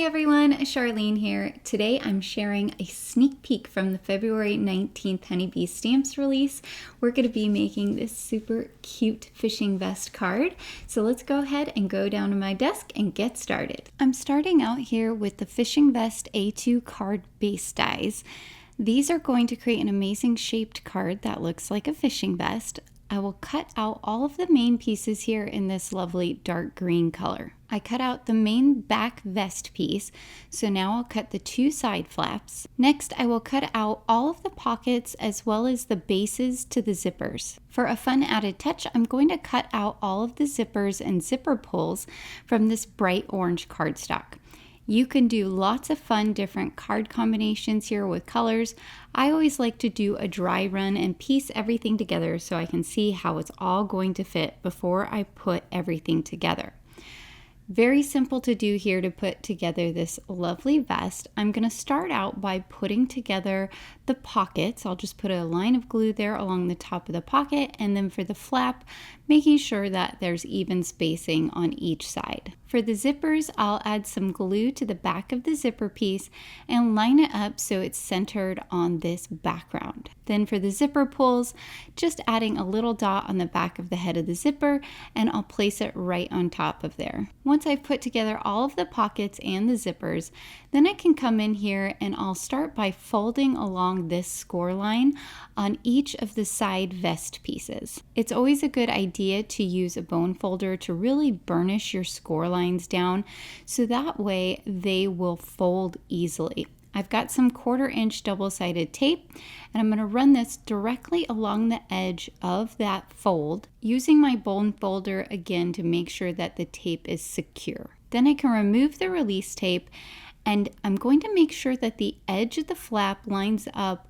everyone, Charlene here. Today I'm sharing a sneak peek from the February 19th Honeybee Stamps release. We're going to be making this super cute fishing vest card. So let's go ahead and go down to my desk and get started. I'm starting out here with the Fishing Vest A2 card base dies. These are going to create an amazing shaped card that looks like a fishing vest. I will cut out all of the main pieces here in this lovely dark green color. I cut out the main back vest piece, so now I'll cut the two side flaps. Next, I will cut out all of the pockets as well as the bases to the zippers. For a fun added touch, I'm going to cut out all of the zippers and zipper pulls from this bright orange cardstock. You can do lots of fun different card combinations here with colors. I always like to do a dry run and piece everything together so I can see how it's all going to fit before I put everything together. Very simple to do here to put together this lovely vest. I'm going to start out by putting together the pockets. I'll just put a line of glue there along the top of the pocket, and then for the flap, making sure that there's even spacing on each side. For the zippers, I'll add some glue to the back of the zipper piece and line it up so it's centered on this background. Then for the zipper pulls, just adding a little dot on the back of the head of the zipper, and I'll place it right on top of there. Once I've put together all of the pockets and the zippers, then I can come in here and I'll start by folding along this score line on each of the side vest pieces. It's always a good idea to use a bone folder to really burnish your score lines down so that way they will fold easily. I've got some 1/4 inch double-sided tape, and I'm going to run this directly along the edge of that fold, using my bone folder again to make sure that the tape is secure. Then I can remove the release tape, and I'm going to make sure that the edge of the flap lines up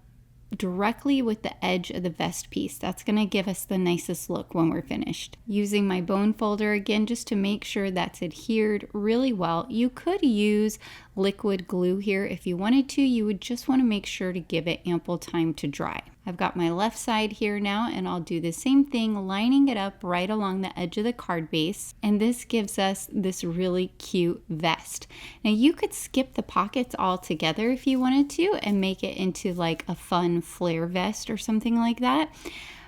directly with the edge of the vest piece. That's going to give us the nicest look when we're finished. Using my bone folder again just to make sure that's adhered really well. You could use liquid glue here if you wanted to. You would just want to make sure to give it ample time to dry. I've got my left side here now, and I'll do the same thing, lining it up right along the edge of the card base. And this gives us this really cute vest. Now you could skip the pockets altogether if you wanted to and make it into like a fun flare vest or something like that.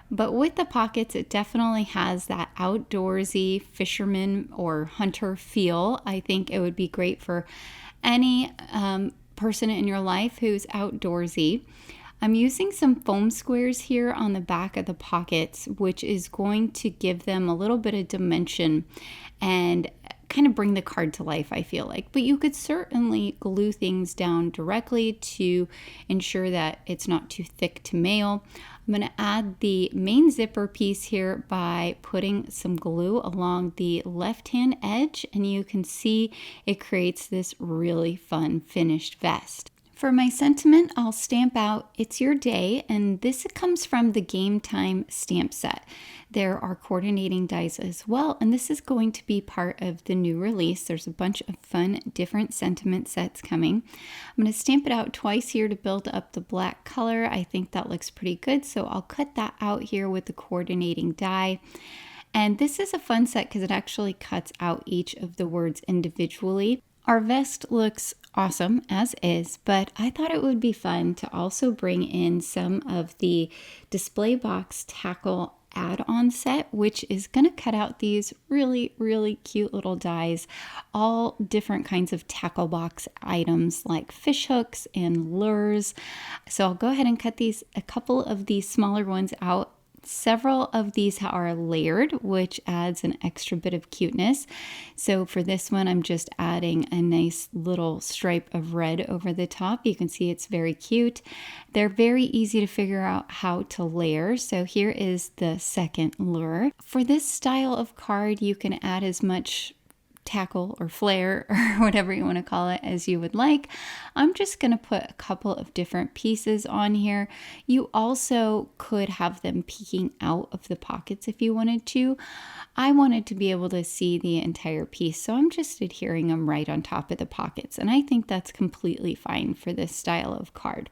But with the pockets, it definitely has that outdoorsy fisherman or hunter feel. I think it would be great for any person in your life who's outdoorsy. I'm using some foam squares here on the back of the pockets, which is going to give them a little bit of dimension and kind of bring the card to life, I feel like. But you could certainly glue things down directly to ensure that it's not too thick to mail. I'm going to add the main zipper piece here by putting some glue along the left-hand edge, and you can see it creates this really fun finished vest. For my sentiment, I'll stamp out "It's Your Day," and this comes from the Game Time stamp set. There are coordinating dies as well, and this is going to be part of the new release. There's a bunch of fun different sentiment sets coming. I'm going to stamp it out twice here to build up the black color. I think that looks pretty good, so I'll cut that out here with the coordinating die. And this is a fun set because it actually cuts out each of the words individually. Our vest looks awesome as is, but I thought it would be fun to also bring in some of the display box tackle add-on set, which is going to cut out these really, really cute little dies, all different kinds of tackle box items like fish hooks and lures. So I'll go ahead and cut a couple of these smaller ones out. Several of these are layered, which adds an extra bit of cuteness. So for this one, I'm just adding a nice little stripe of red over the top. You can see it's very cute. They're very easy to figure out how to layer. So here is the second lure. For this style of card, you can add as much tackle or flare or whatever you want to call it as you would like. I'm just going to put a couple of different pieces on here. You also could have them peeking out of the pockets if you wanted to. I wanted to be able to see the entire piece, so I'm just adhering them right on top of the pockets, and I think that's completely fine for this style of card.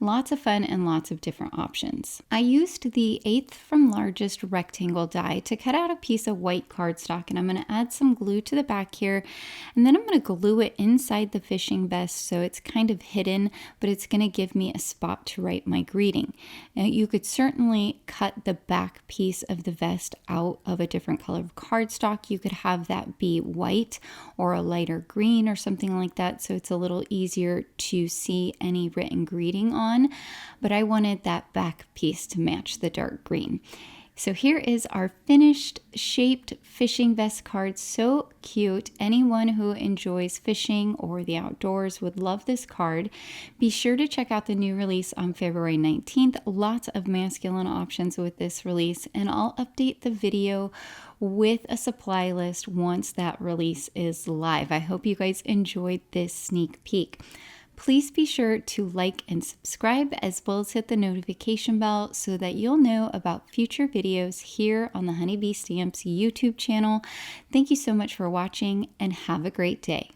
Lots of fun and lots of different options. I used the 1/8 from largest rectangle die to cut out a piece of white cardstock, and I'm going to add some glue to the back here, and then I'm going to glue it inside the fishing vest so it's kind of hidden, but it's going to give me a spot to write my greeting. Now you could certainly cut the back piece of the vest out of a different color of cardstock. You could have that be white or a lighter green or something like that, so it's a little easier to see any written greeting on, but I wanted that back piece to match the dark green. So here is our finished shaped fishing vest card. So cute. Anyone who enjoys fishing or the outdoors would love this card. Be sure to check out the new release on February 19th. Lots of masculine options with this release, and I'll update the video with a supply list once that release is live. I hope you guys enjoyed this sneak peek. Please be sure to like and subscribe, as well as hit the notification bell so that you'll know about future videos here on the Honeybee Stamps YouTube channel. Thank you so much for watching, and have a great day.